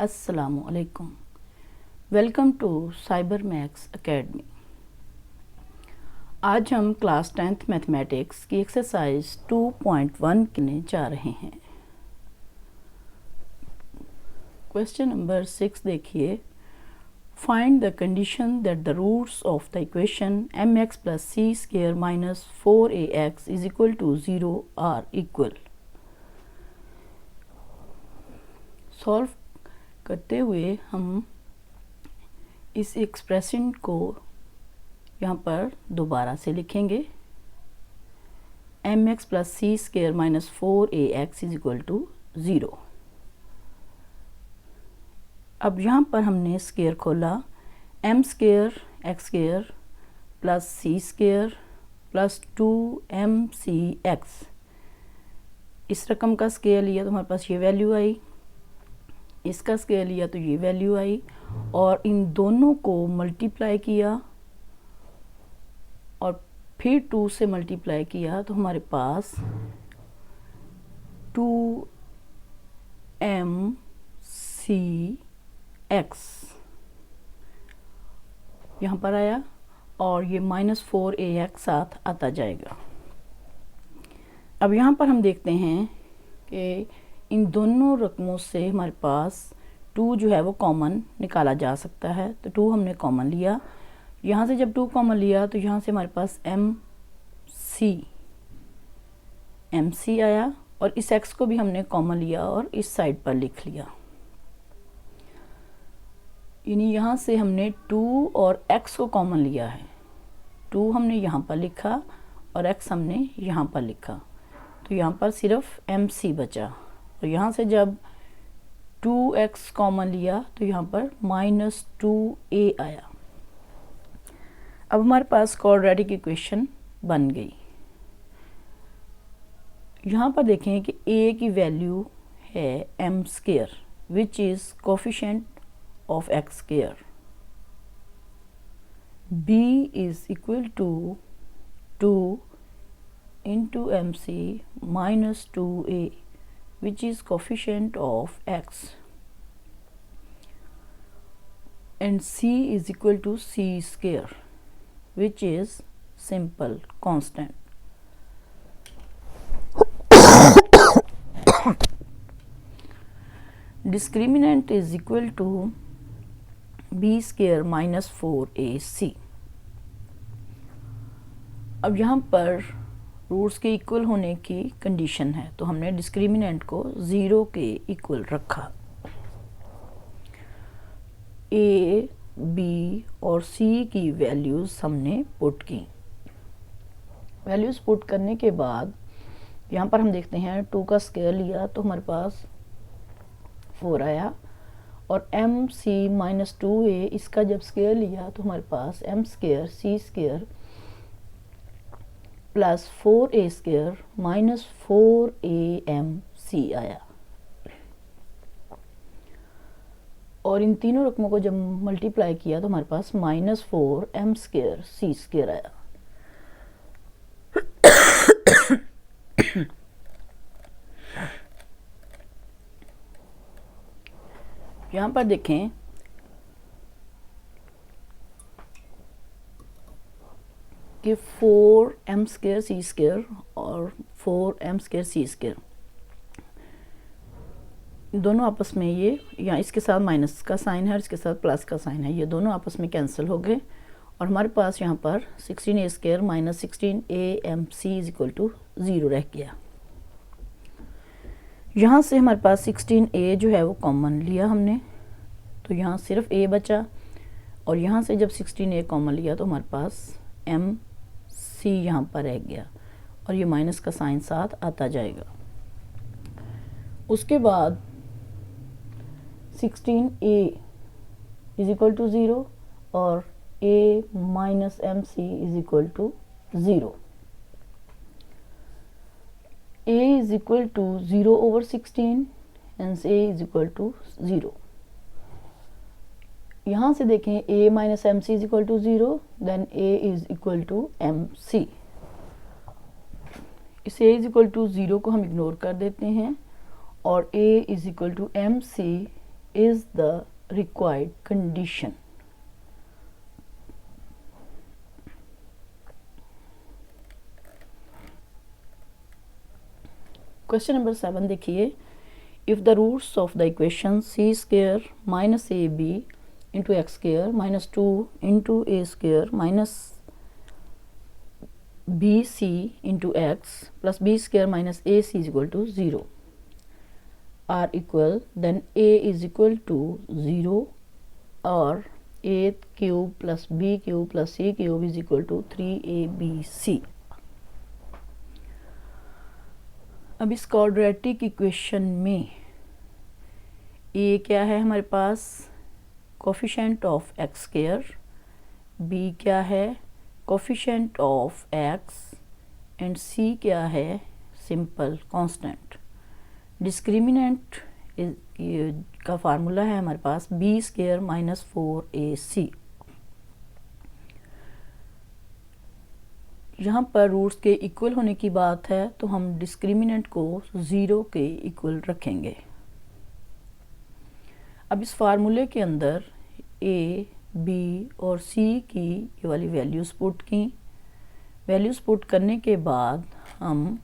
अस्सलामु अलैकुम। Welcome to Cyber Max Academy. आज हम क्लास 10th मैथमेटिक्स की एक्सरसाइज 2.1 करने जा रहे हैं। क्वेश्चन नंबर 6 देखिए। Find the condition that the roots of the equation mx plus C square minus 4ax is equal to 0 are equal. Solve करते हुए हम इस एक्सप्रेशन को यहाँ पर दोबारा से लिखेंगे। mx plus C square minus 4ax is equal to 0। अब यहाँ पर हमने स्क्वायर खोला, m square x square plus C square plus 2mcx। इस रकम का स्क्वायर लिया तो हमारे पास ये वैल्यू आई, इसका स्क्वायर लिया तो ये वैल्यू आई, और इन दोनों को मल्टीप्लाई किया और फिर 2 से मल्टीप्लाई किया तो हमारे पास 2mcx यहाँ पर आया और ये माइनस 4ax साथ आता जाएगा। अब यहाँ पर हम देखते हैं कि इन दोनों रकमों से हमारे पास 2 जो है वो कॉमन निकाला जा सकता है, तो 2 हमने कॉमन लिया। यहाँ से जब 2 कॉमन लिया तो यहाँ से हमारे पास mc आया और इस x को भी हमने कॉमन लिया और इस साइड पर लिख लिया। यानी यहाँ से हमने 2 और x को कॉमन लिया है। 2 हमने यहाँ पर लिखा और x हमने यहाँ पर लिखा, तो यहाँ पर सिर्फ mc बचा। और यहाँ से जब 2x कॉमन लिया तो यहाँ पर माइनस 2a आया। अब हमारे पास क्वाड्रेटिक इक्वेशन बन गई। यहाँ पर देखें कि a की वैल्यू है m square which is coefficient of x square, b is equal to 2 into mc minus 2a which is coefficient of x, and c is equal to c square which is simple constant. Discriminant is equal to b square minus 4ac. अब यहाँ पर roots के equal होने की condition है, तो हमने discriminant को 0 के इक्वल रखा। a, b और c की वैल्यूज़ हमने पुट की। वैल्यूज़ पुट करने के बाद यहाँ पर हम देखते हैं 2 का स्क्वायर लिया तो हमारे पास 4 आया, और mc माइनस 2a इसका जब स्क्वायर लिया तो हमारे पास m square c square plus 4a square minus 4amc आया। और इन तीनों रकमों को जब मल्टीप्लाई किया तो हमारे पास minus 4m square c square आया। यहाँ पर देखें कि 4m स्क्वायर c स्क्वायर और 4m स्क्वायर c स्क्वायर दोनों आपस में, ये यहाँ इसके साथ माइनस का साइन है और इसके साथ प्लस का साइन है, ये दोनों आपस में कैंसिल हो गए और हमारे पास यहाँ पर 16a square minus 16amc is equal to 0 रह गया। यहाँ से हमारे पास 16a जो है वो कॉमन लिया हमने, तो यहाँ सिर्फ a बचा, और यहाँ से जब 16a कॉमन लिया तो हमारे पास mc यहाँ पर रह गया और ये माइनस का साइन साथ आता जाएगा। उसके बाद 16a इज इक्वल टू 0 और a minus mc is equal to 0। a is equal to 0 over 16 and a is equal to 0। यहाँ से देखें a minus mc is equal to 0, then a is equal to mc। इस a is equal to 0 को हम ignore कर देते हैं और a is equal to mc is the required condition. Question number 7 देखिए, if the roots of the equation C square minus A B into X square minus 2 into A square minus B C into X plus B square minus A C is equal to 0 are equal, then a is equal to 0 or a cube plus b cube plus c cube is equal to 3abc. अब इस quadratic equation में a क्या है हमारे पास, coefficient of x square, b क्या है, coefficient of x and c क्या है, सिंपल कांस्टेंट. डिस्क्रिमिनेंट का फार्मूला है हमारे पास बी स्क्वायर माइनस 4ac. यहाँ पर रूट्स के इक्वल होने की बात है तो हम डिस्क्रिमिनेंट को 0 के इक्वल रखेंगे. अब इस फार्मूले के अंदर a, b और c की ये वाली वैल्यूज़ पुट की. वैल्यूज़ पुट करने के बाद हम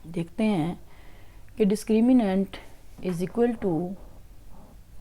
देखते हैं कि डिस्क्रिमिनेंट इज इक्वल टू,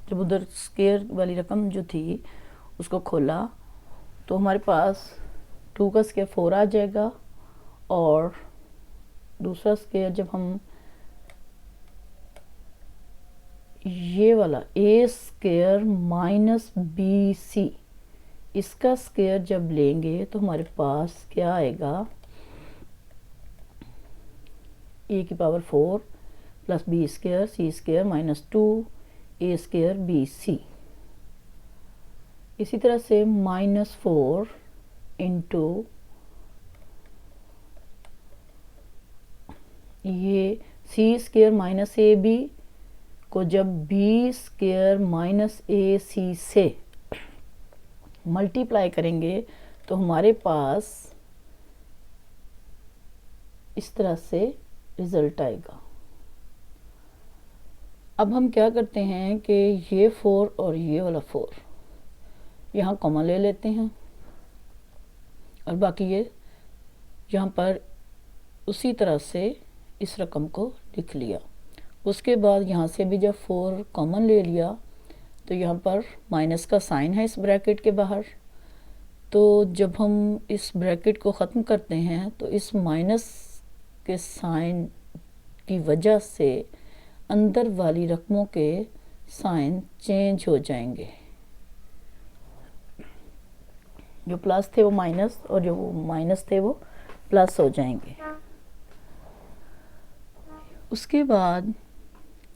जब उधर स्क्वायर वाली रकम जो थी उसको खोला तो हमारे पास 2 का स्क्वायर 4 आ जाएगा और दूसरा स्क्वायर जब हम ये वाला ए स्क्वायर माइनस बी सी इसका स्क्वायर जब लेंगे तो हमारे पास क्या आएगा, ए की पावर 4 प्लस बी स्क्वायर सी स्क्वायर माइनस 2 ए स्क्वायर बी सी. इसी तरह से -4 इंटू ये सी स्क्वायर माइनस ए बी को जब बी स्क्वायर माइनस ए सी से मल्टीप्लाई करेंगे तो हमारे पास इस तरह से रिजल्ट आएगा. अब हम क्या करते हैं कि ये 4 और ये वाला 4 यहाँ कॉमन ले लेते हैं और बाकी ये यहाँ पर उसी तरह से इस रकम को लिख लिया. उसके बाद यहाँ से भी जब 4 कॉमन ले लिया तो यहाँ पर माइनस का साइन है इस ब्रैकेट के बाहर. तो जब हम इस ब्रैकेट को ख़त्म करते हैं तो इस माइनस के साइन की वजह से अंदर वाली रकमों के साइन चेंज हो जाएंगे. जो प्लस थे वो माइनस और जो माइनस थे वो प्लस हो जाएंगे. उसके बाद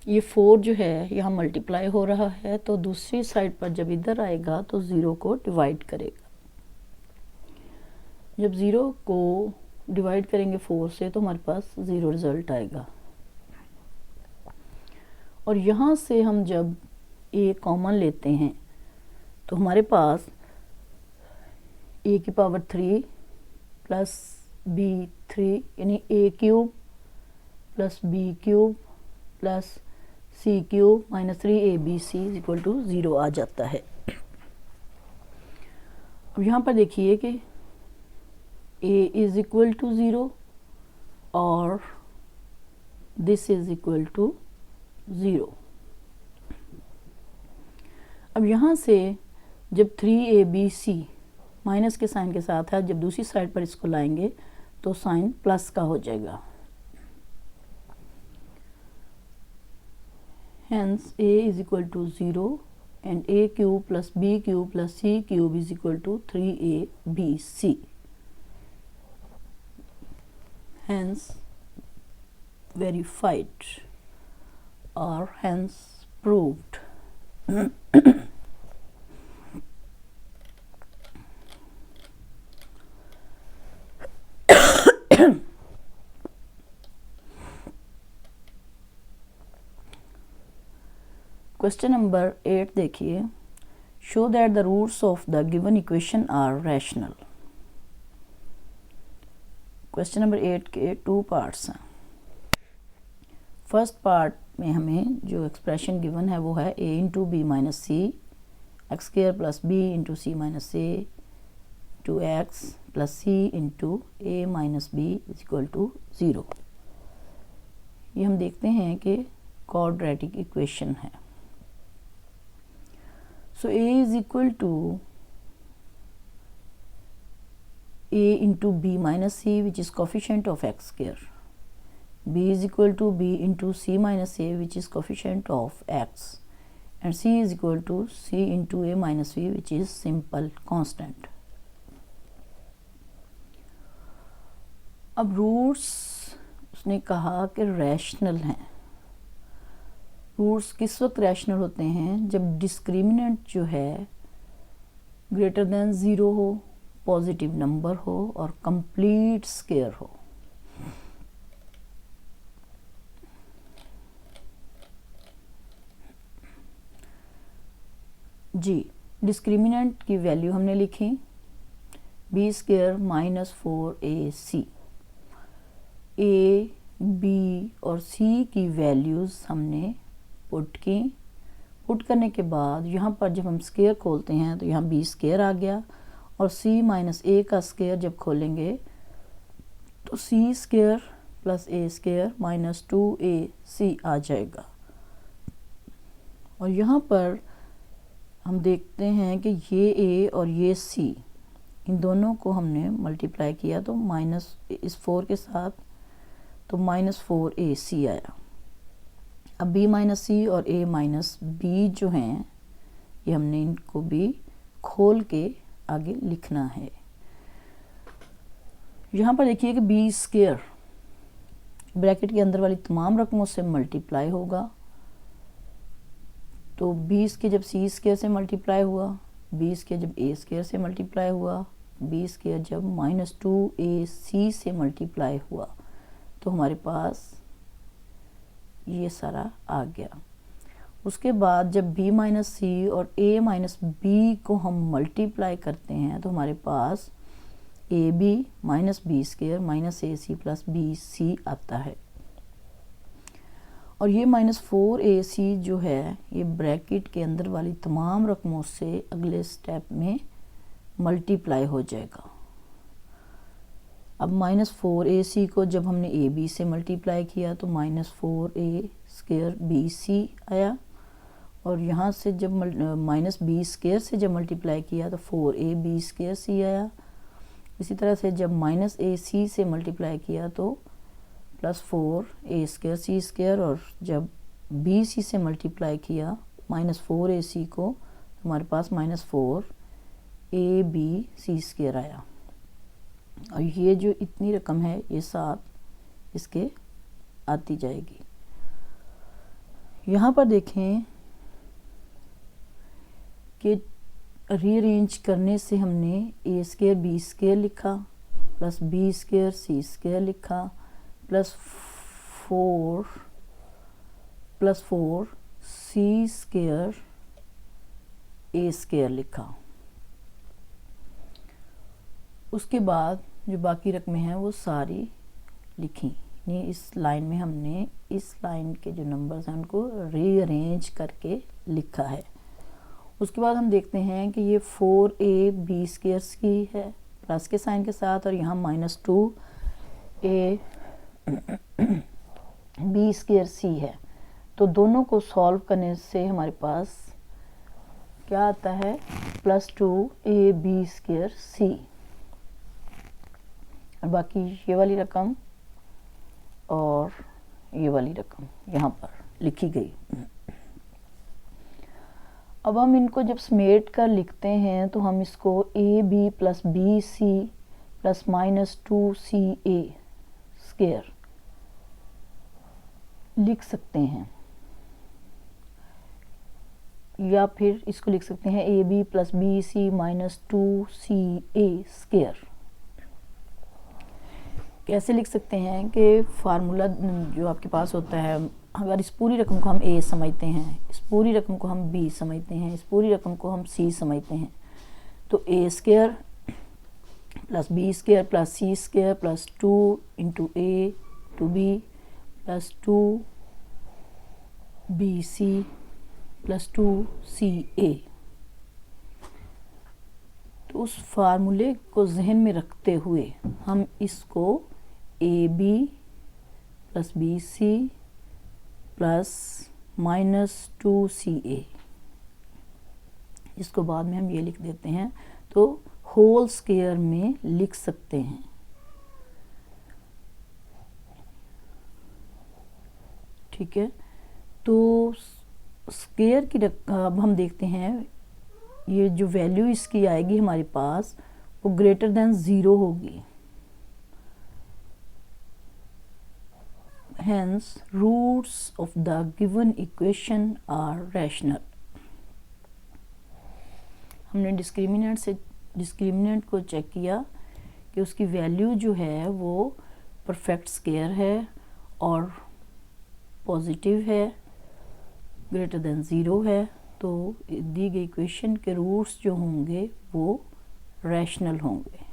ये 4 जो है यहाँ मल्टीप्लाई हो रहा है तो दूसरी साइड पर जब इधर आएगा तो 0 को डिवाइड करेगा. जब 0 को डिवाइड करेंगे 4 से तो हमारे पास 0 रिजल्ट आएगा. और यहाँ से हम जब a कॉमन लेते हैं तो हमारे पास a की पावर 3 प्लस b 3 यानी a cube plus b cube plus c cube minus 3abc is equal to 0 आ जाता है. अब यहाँ पर देखिए कि a इज इक्वल टू 0 और दिस इज इक्वल टू 0. अब यहाँ से जब 3abc माइनस के साइन के साथ है, जब दूसरी साइड पर इसको लाएंगे तो साइन प्लस का हो जाएगा. Hence a is equal to 0 and a cube plus b cube plus c cube is equal to 3abc. Hence verified or hence proved. Question number 8 देखिए, show that the roots of the given equation are rational. Question number 8 के 2 parts हैं. First part में हमें जो expression given है वो है a into B minus C X square plus B into C minus A to X plus C into A minus B is equal to 0। ये हम देखते हैं कि क्वाड्रेटिक इक्वेशन है। So a is equal to a into B minus C which is coefficient of X square, b is equal to b into c minus a which is coefficient of x, and c is equal to c into a minus b which is simple constant। अब roots उसने कहा कि rational हैं। Roots किस वक्त rational होते हैं? जब डिस्क्रिमिनेंट जो है ग्रेटर देन 0 हो, पॉजिटिव नंबर हो और कंप्लीट स्क्वायर हो। जी, डिस्क्रिमिनेंट की वैल्यू हमने लिखी बी स्क्वायर माइनस 4ac। ए, बी और सी की वैल्यूज़ हमने पुट की। पुट करने के बाद यहाँ पर जब हम स्क्वायर खोलते हैं तो यहाँ बी स्क्वायर आ गया और सी माइनस ए का स्क्वायर जब खोलेंगे तो सी स्क्वायर प्लस ए स्क्वायर माइनस 2ac आ जाएगा। और यहाँ पर हम देखते हैं कि ये ए और ये सी, इन दोनों को हमने मल्टीप्लाई किया तो माइनस इस 4 के साथ तो माइनस 4ac आया। अब b माइनस सी और a माइनस बी जो हैं ये हमने इनको भी खोल के आगे लिखना है। यहाँ पर देखिए कि बी स्क्वायर ब्रैकेट के अंदर वाली तमाम रकमों से मल्टीप्लाई होगा। तो 20 के जब सी स्क्वायर से मल्टीप्लाई हुआ, 20 के जब ए स्क्वायर से मल्टीप्लाई हुआ, 20 के जब माइनस 2ac से मल्टीप्लाई हुआ तो हमारे पास ये सारा आ गया। उसके बाद जब b माइनस सी और a माइनस बी को हम मल्टीप्लाई करते हैं तो हमारे पास A B minus B square minus A C plus B C आता है। और ये माइनस 4ac जो है ये ब्रैकेट के अंदर वाली तमाम रकमों से अगले स्टेप में मल्टीप्लाई हो जाएगा। अब माइनस 4ac को जब हमने ए बी से मल्टीप्लाई किया तो minus 4a square B C आया। और यहाँ से जब माइनस बी स्क्वायर से जब मल्टीप्लाई किया तो 4ab स्क्वायर सी आया। इसी तरह से जब माइनस ac से मल्टीप्लाई किया तो प्लस 4a स्क्वायर सी स्क्वायर, और जब bc से मल्टीप्लाई किया माइनस 4ac को तो हमारे पास माइनस 4ab सी स्क्वायर आया। और ये जो इतनी रकम है ये साथ इसके आती जाएगी। यहाँ पर देखें कि रीअरेंज करने से हमने ए स्क्वायर बी स्क्वायर लिखा प्लस बी स्क्वायर सी स्क्वायर लिखा प्लस 4 सी स्क्वायर ए स्क्वायर लिखा। उसके बाद जो बाकी रकमें हैं वो सारी लिखी। यानी इस लाइन में हमने इस लाइन के जो नंबर्स हैं उनको रीअरेंज करके लिखा है। उसके बाद हम देखते हैं कि ये 4ab स्क्वायर की है प्लस के साइन के साथ, और यहाँ माइनस 2ab स्क्वायर सी है। तो दोनों को सॉल्व करने से हमारे पास क्या आता है? प्लस 2ab स्क्वायर सी। और बाकी ये वाली रकम और ये वाली रकम यहाँ पर लिखी गई। अब हम इनको जब समेट कर लिखते हैं तो हम इसको A B plus B C plus minus 2ca square लिख सकते हैं, या फिर इसको लिख सकते हैं A B plus B C minus 2ca square. कैसे लिख सकते हैं कि फार्मूला जो आपके पास होता है, अगर इस पूरी रकम को हम a समझते हैं, इस पूरी रकम को हम b समझते हैं, इस पूरी रकम को हम c समझते हैं, तो a square plus B square plus C square plus 2 into A to B plus 2 BC plus 2CA। तो उस फार्मूले को जहन में रखते हुए हम इसको AB plus BC plus -2CA, इसको बाद में हम ये लिख देते हैं, तो होल स्क्वायर में लिख सकते हैं। ठीक है, तो स्क्वायर की अब हम देखते हैं ये जो वैल्यू इसकी आएगी हमारे पास वो ग्रेटर देन 0 होगी। Hence roots of the given equation are rational। हमने डिस्क्रिमिनेंट को चेक किया कि उसकी वैल्यू जो है वो परफेक्ट स्क्वायर है और पॉजिटिव है, ग्रेटर देन 0 है, तो दी गई इक्वेशन के रूट्स जो होंगे वो रैशनल होंगे।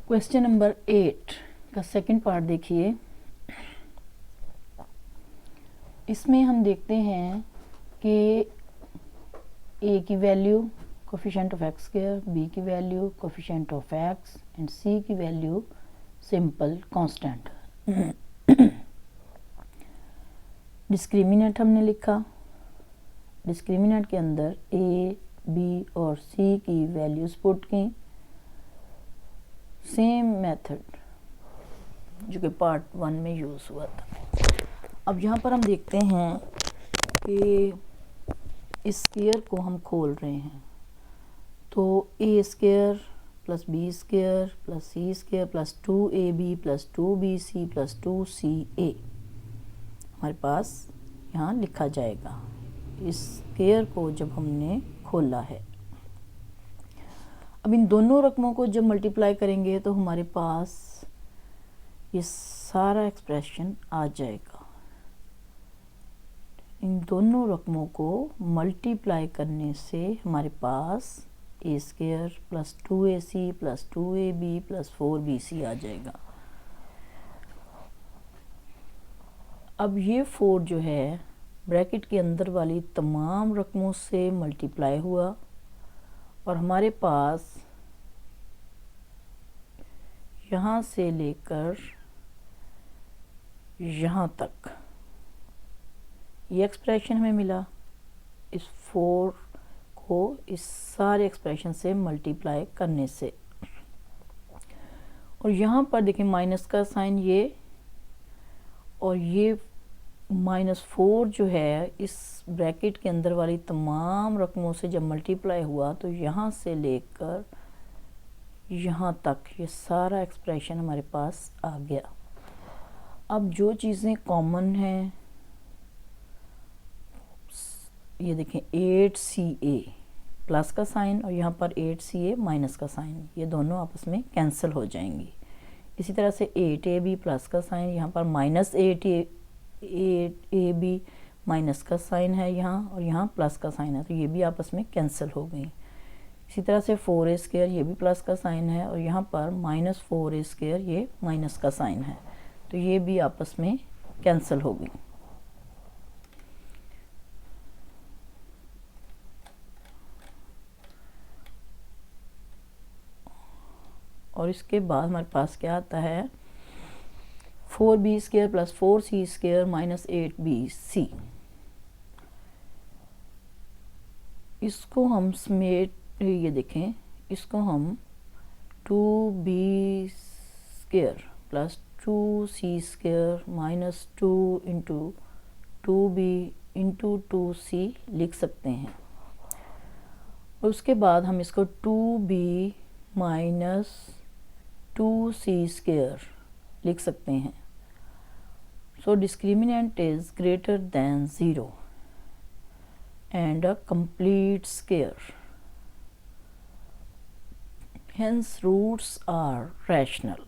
क्वेश्चन नंबर 8 का सेकंड पार्ट देखिए। इसमें हम देखते हैं कि A की value coefficient of x square, B की value coefficient of x and C की वैल्यू सिंपल कांस्टेंट। डिस्क्रिमिनेंट हमने लिखा, डिस्क्रिमिनेंट के अंदर A, B और C की वैल्यूज पुट की, सेम मेथड जो कि पार्ट 1 में यूज़ हुआ था। अब यहाँ पर हम देखते हैं कि इस स्क्वायर को हम खोल रहे हैं, तो A square plus B square plus C square plus 2AB plus 2BC plus 2CA हमारे पास यहाँ लिखा जाएगा इस स्क्वायर को जब हमने खोला है। अब इन दोनों रकमों को जब मल्टीप्लाई करेंगे तो हमारे पास ये सारा एक्सप्रेशन आ जाएगा। इन दोनों रकमों को मल्टीप्लाई करने से हमारे पास A square plus 2AC plus 2AB plus 4BC आ जाएगा। अब ये 4 जो है ब्रैकेट के अंदर वाली तमाम रकमों से मल्टीप्लाई हुआ और हमारे पास यहाँ से लेकर यहाँ तक ये एक्सप्रेशन हमें मिला। इस 4 को इस सारे एक्सप्रेशन से मल्टीप्लाई करने से, और यहाँ पर देखें माइनस का साइन ये, और ये -4 जो है इस ब्रैकेट के अंदर वाली तमाम रकमों से जब मल्टीप्लाई हुआ तो यहाँ से लेकर यहाँ तक ये सारा एक्सप्रेशन हमारे पास आ गया। अब जो चीज़ें कॉमन हैं, ये देखें 8CA प्लस का साइन और यहाँ पर 8CA माइनस का साइन, ये दोनों आपस में कैंसिल हो जाएंगी। इसी तरह से 8AB प्लस का साइन, यहाँ पर -8AB माइनस का साइन है यहाँ, और यहाँ प्लस का साइन है, तो ये भी आपस में कैंसिल हो गई। इसी तरह से 4A स्क्वायर, ये भी प्लस का साइन है, और यहाँ पर -4A स्क्वायर, ये माइनस का साइन है, तो ये भी आपस में कैंसिल हो गई। और इसके बाद हमारे पास क्या आता है 4B square plus 4C square minus 8BC। इसको हम समेट, ये देखें, इसको हम 2B square plus 2C square minus 2 into 2B into 2C लिख सकते हैं। और उसके बाद हम इसको 2B माइनस 2C स्क्वायर लिख सकते हैं। So discriminant is greater than 0 and a complete square. Hence roots are rational.